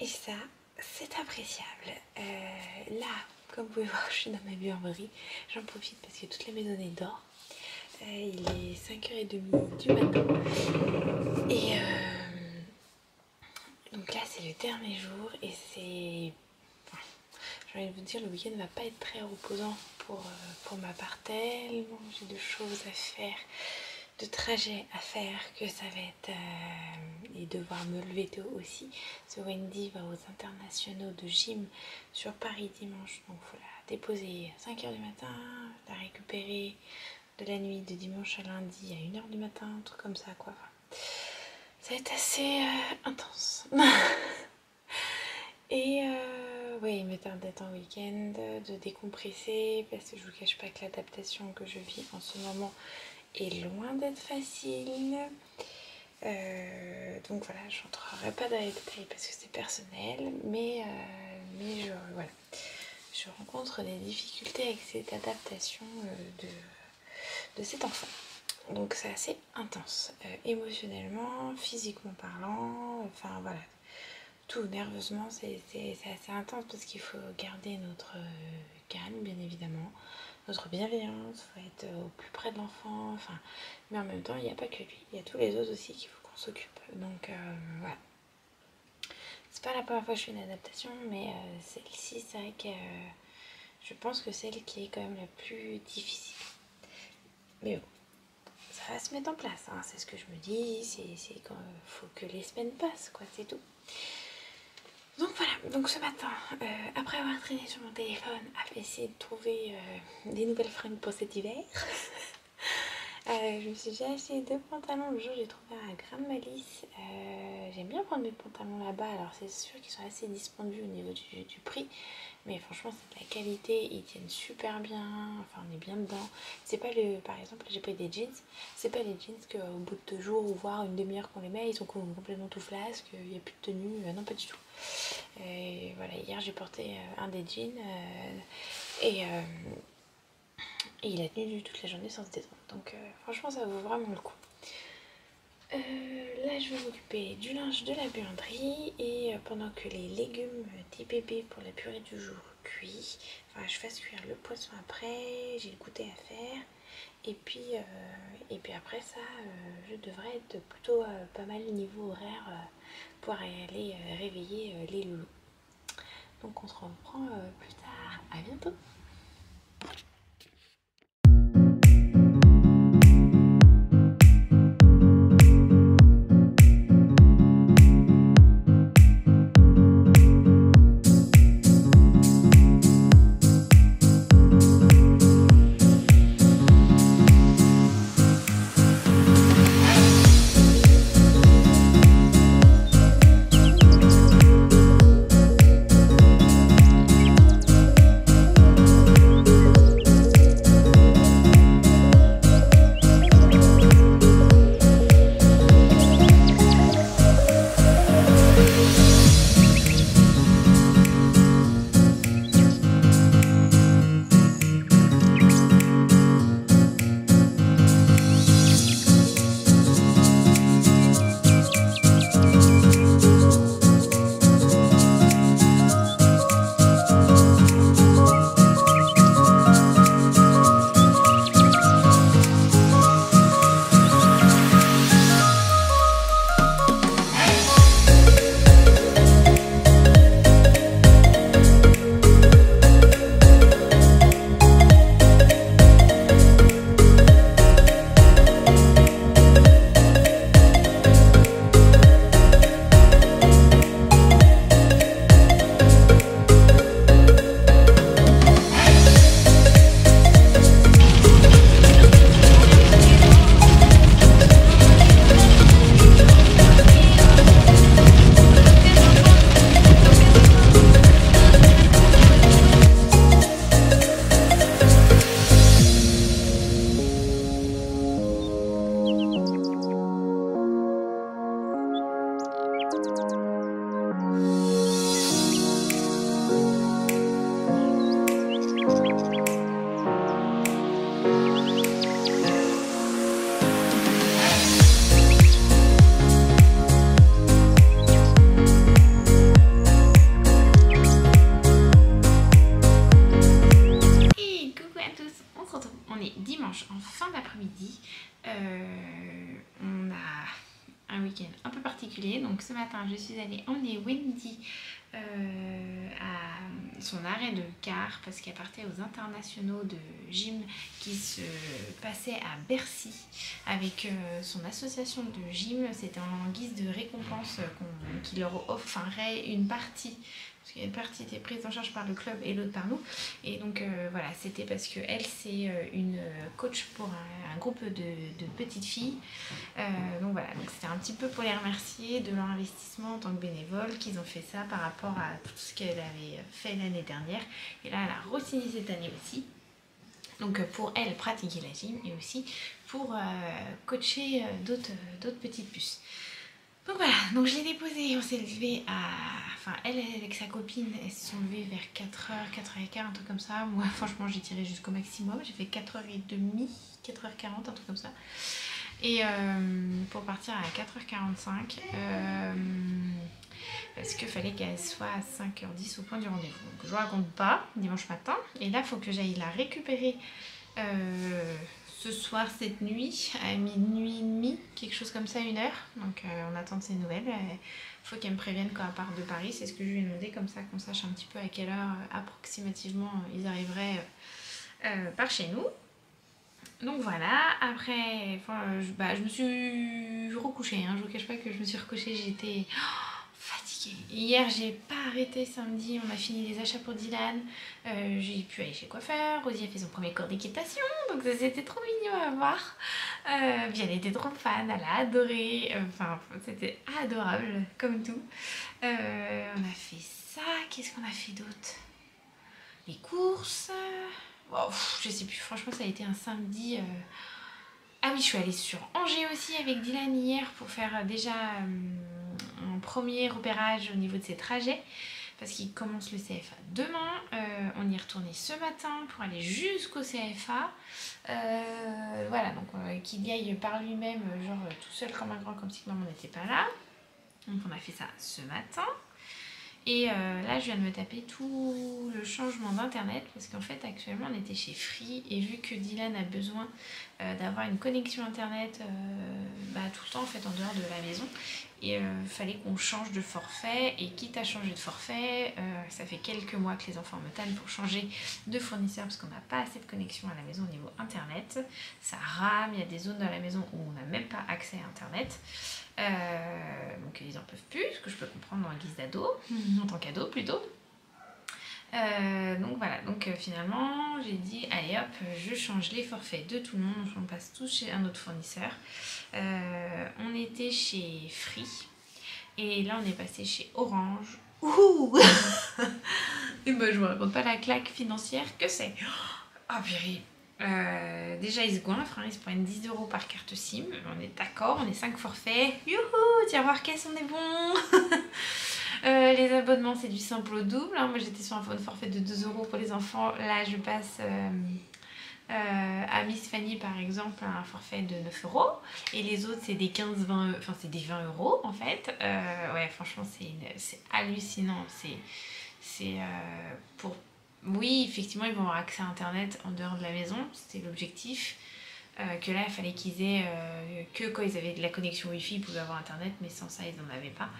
Et ça, c'est appréciable. Là, comme vous pouvez voir, je suis dans ma buanderie. J'en profite parce que toute la maisonnée dort. Il est 5h30 du matin. Et donc là, c'est le dernier jour et c'est... J'ai envie de vous dire, le week-end ne va pas être très reposant pour ma part, tellement j'ai de choses à faire, de trajets à faire, que ça va être... et devoir me lever tôt aussi. Ce Wendy va aux internationaux de gym sur Paris dimanche, donc il faut la déposer à 5h du matin, la récupérer de la nuit de dimanche à lundi à 1h du matin, un truc comme ça quoi. Enfin, ça va être assez intense. Et ouais, il me tarde d'être en week-end, de décompresser, parce que je vous cache pas que l'adaptation que je vis en ce moment est loin d'être facile. Donc voilà, je n'entrerai pas dans les détails parce que c'est personnel, mais voilà, je rencontre des difficultés avec cette adaptation de cet enfant. Donc c'est assez intense, émotionnellement, physiquement parlant, enfin voilà. Tout nerveusement, c'est assez intense parce qu'il faut garder notre calme, bien évidemment, notre bienveillance, il faut être au plus près de l'enfant, enfin, mais en même temps, il n'y a pas que lui, il y a tous les autres aussi qu'il faut qu'on s'occupe. Donc voilà. C'est pas la première fois que je fais une adaptation, mais celle-ci, c'est vrai que je pense que c'est celle qui est quand même la plus difficile. Mais bon, ça va se mettre en place, hein, c'est ce que je me dis, c'est quand faut que les semaines passent, quoi, c'est tout. Donc voilà, donc ce matin, après avoir traîné sur mon téléphone à essayer de trouver des nouvelles fringues pour cet hiver, j'ai acheté 2 pantalons. Le jour j'ai trouvé un Grande Malice. J'aime bien prendre mes pantalons là-bas, alors c'est sûr qu'ils sont assez dispendieux au niveau du prix, mais franchement c'est de la qualité, ils tiennent super bien, enfin on est bien dedans. C'est pas le, par exemple j'ai pris des jeans, c'est pas les jeans qu'au bout de 2 jours ou voire une demi-heure qu'on les met, ils sont complètement tout flasques, il n'y a plus de tenue, non pas du tout. Et voilà, hier j'ai porté un des jeans et il a tenu toute la journée sans se détendre, donc franchement ça vaut vraiment le coup. Là je vais m'occuper du linge de la buanderie et pendant que les légumes d'IPP pour la purée du jour cuit, enfin je fasse cuire le poisson après, j'ai le goûter à faire et puis après ça je devrais être plutôt pas mal niveau horaire pour aller réveiller les loulous. Donc on se reprend plus tard, à bientôt. ce matin je suis allée emmener Wendy à son arrêt de car parce qu'elle partait aux internationaux de gym qui se passaient à Bercy avec son association de gym. C'était en guise de récompense qui leur offrait une partie. Parce qu'il y a une partie qui était prise en charge par le club et l'autre par nous. Et donc voilà, c'était parce qu'elle, c'est une coach pour un groupe de petites filles. Donc voilà, donc c'était un petit peu pour les remercier de leur investissement en tant que bénévole, qu'ils ont fait ça par rapport à tout ce qu'elle avait fait l'année dernière. Et là, elle a re-signé cette année aussi. Donc pour elle, pratiquer la gym et aussi pour coacher d'autres petites puces. Donc voilà, donc je l'ai déposée, on s'est levé à... Enfin, elle avec sa copine, elles se sont levées vers 4h, 4h15, un truc comme ça. Moi, franchement, j'ai tiré jusqu'au maximum. J'ai fait 4h30, 4h40, un truc comme ça. Et pour partir à 4h45, parce qu'il fallait qu'elle soit à 5h10 au point du rendez-vous. Donc je ne raconte pas, dimanche matin. Et là, il faut que j'aille la récupérer ce soir, cette nuit, à minuit et demi, quelque chose comme ça, 1h. Donc on attend de ses nouvelles. Il faut qu'elle me prévienne quand elle part de Paris. C'est ce que je lui ai demandé, comme ça qu'on sache un petit peu à quelle heure approximativement ils arriveraient par chez nous. Donc voilà, après, je me suis recouchée, hein. Je vous cache pas que je me suis recouchée, j'étais fatiguée. Hier, j'ai pas arrêté samedi, on a fini les achats pour Dylan, j'ai pu aller chez le coiffeur, Rosie a fait son premier cours d'équitation, donc ça c'était trop mignon à voir. Puis elle était trop fan, elle a adoré, enfin c'était adorable comme tout. On a fait ça, qu'est-ce qu'on a fait d'autre? Les courses... Oh, je sais plus, franchement ça a été un samedi. Ah oui, je suis allée sur Angers aussi avec Dylan hier pour faire déjà un premier repérage au niveau de ses trajets parce qu'il commence le CFA demain. On y est retourné ce matin pour aller jusqu'au CFA. Voilà, donc qu'il y aille par lui-même, genre tout seul comme un grand, comme si maman n'était pas là. Donc on a fait ça ce matin. Et là, je viens de me taper tout le changement d'internet parce qu'en fait, actuellement, on était chez Free et vu que Dylan a besoin d'avoir une connexion internet tout le temps en fait en dehors de la maison, et fallait qu'on change de forfait. Et quitte à changer de forfait, ça fait quelques mois que les enfants me tannent pour changer de fournisseur parce qu'on n'a pas assez de connexion à la maison au niveau internet. Ça rame, il y a des zones dans la maison où on n'a même pas accès à internet. Donc ils en peuvent plus, ce que je peux comprendre en guise d'ado, en tant qu'ado plutôt. Donc voilà, donc finalement j'ai dit allez hop, je change les forfaits de tout le monde, on passe tous chez un autre fournisseur. On était chez Free et là on est passé chez Orange. Ouh et ben je vous raconte pas la claque financière que c'est. Oh purée. Déjà ils se goinfrent, ils se prennent 10 € par carte SIM, on est d'accord, on est 5 forfaits, youhou, tiens voir qu'est-ce on est bon. Les abonnements c'est du simple au double, hein. Moi j'étais sur un forfait de 2 € pour les enfants, là je passe à Miss Fanny par exemple un forfait de 9 € et les autres c'est des 15-20, enfin c'est des 20 € en fait. Ouais franchement c'est hallucinant, c'est pour... Oui, effectivement, ils vont avoir accès à Internet en dehors de la maison, c'était l'objectif. Que là, il fallait qu'ils aient que quand ils avaient de la connexion Wi-Fi, ils pouvaient avoir Internet, mais sans ça, ils n'en avaient pas.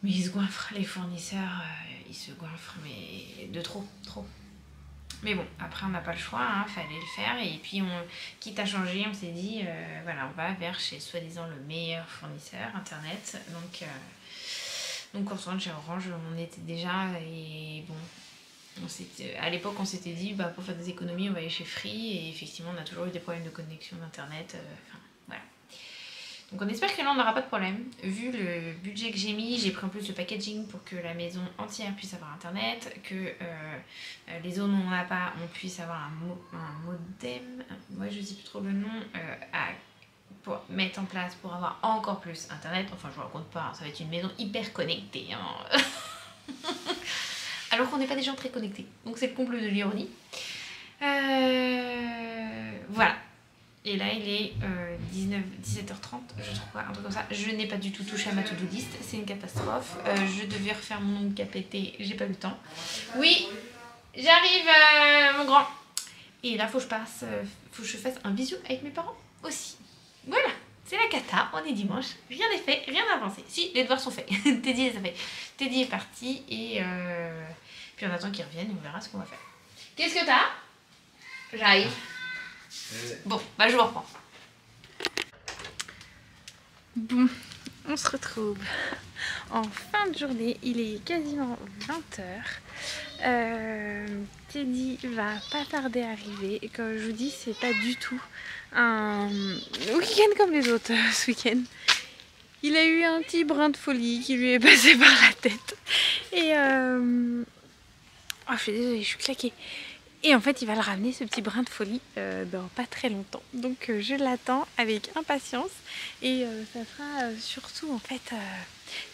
Mais ils se goinfrent, les fournisseurs, ils se goinfrent, mais de trop. Mais bon, après, on n'a pas le choix, hein, fallait le faire. Et puis, quitte à changer, on s'est dit, voilà, on va vers chez soi-disant le meilleur fournisseur Internet. Donc en ce moment, chez Orange, on était déjà, et bon... à l'époque on s'était dit pour faire des économies on va aller chez Free et effectivement on a toujours eu des problèmes de connexion d'internet, voilà. Donc on espère que là on n'aura pas de problème. Vu le budget que j'ai mis, j'ai pris en plus le packaging pour que la maison entière puisse avoir internet, que les zones où on n'a pas, on puisse avoir un modem, moi je sais plus trop le nom, pour mettre en place pour avoir encore plus internet. Enfin je vous raconte pas, ça va être une maison hyper connectée, hein. Alors qu'on n'est pas des gens très connectés. Donc c'est le comble de l'ironie. Voilà. Et là il est 17h30, je crois, un peu comme ça. Je n'ai pas du tout touché à ma to-do list, c'est une catastrophe. Je devais refaire mon ongle qui a pété, j'ai pas eu le temps. Oui, j'arrive mon grand. Et là faut que je fasse un bisou avec mes parents aussi. Voilà, c'est la cata, on est dimanche, rien n'est fait, rien n'a avancé. Si, les devoirs sont faits, Teddy les a fait. Teddy est parti et puis on attend qu'il revienne et on verra ce qu'on va faire. Qu'est-ce que t'as? J'arrive. Bon, bah je vous reprends. Bon, on se retrouve en fin de journée, il est quasiment 20h. Teddy va pas tarder à arriver et comme je vous dis, c'est pas du tout un week-end comme les autres ce week-end. Il a eu un petit brin de folie qui lui est passé par la tête et oh, je suis désolée, je suis claquée. Et en fait, il va le ramener, ce petit brin de folie, dans pas très longtemps. Donc, je l'attends avec impatience. Et ça sera surtout, en fait,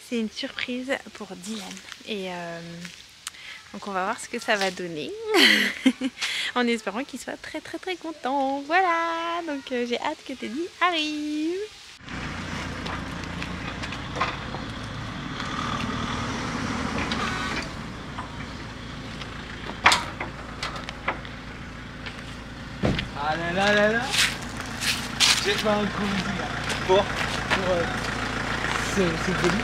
c'est une surprise pour Dylan. Et donc, on va voir ce que ça va donner. En espérant qu'il soit très, très, très content. Voilà. Donc, j'ai hâte que Teddy arrive. Ah là là là là. J'ai pas un coup là. C'est joli.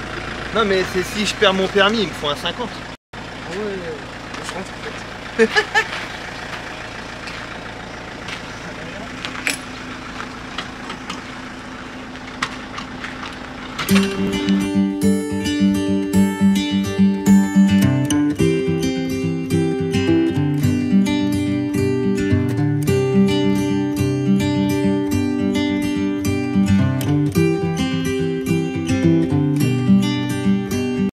Non mais c'est si je perds mon permis, il me faut un 50. Ah ouais, je rentre en fait.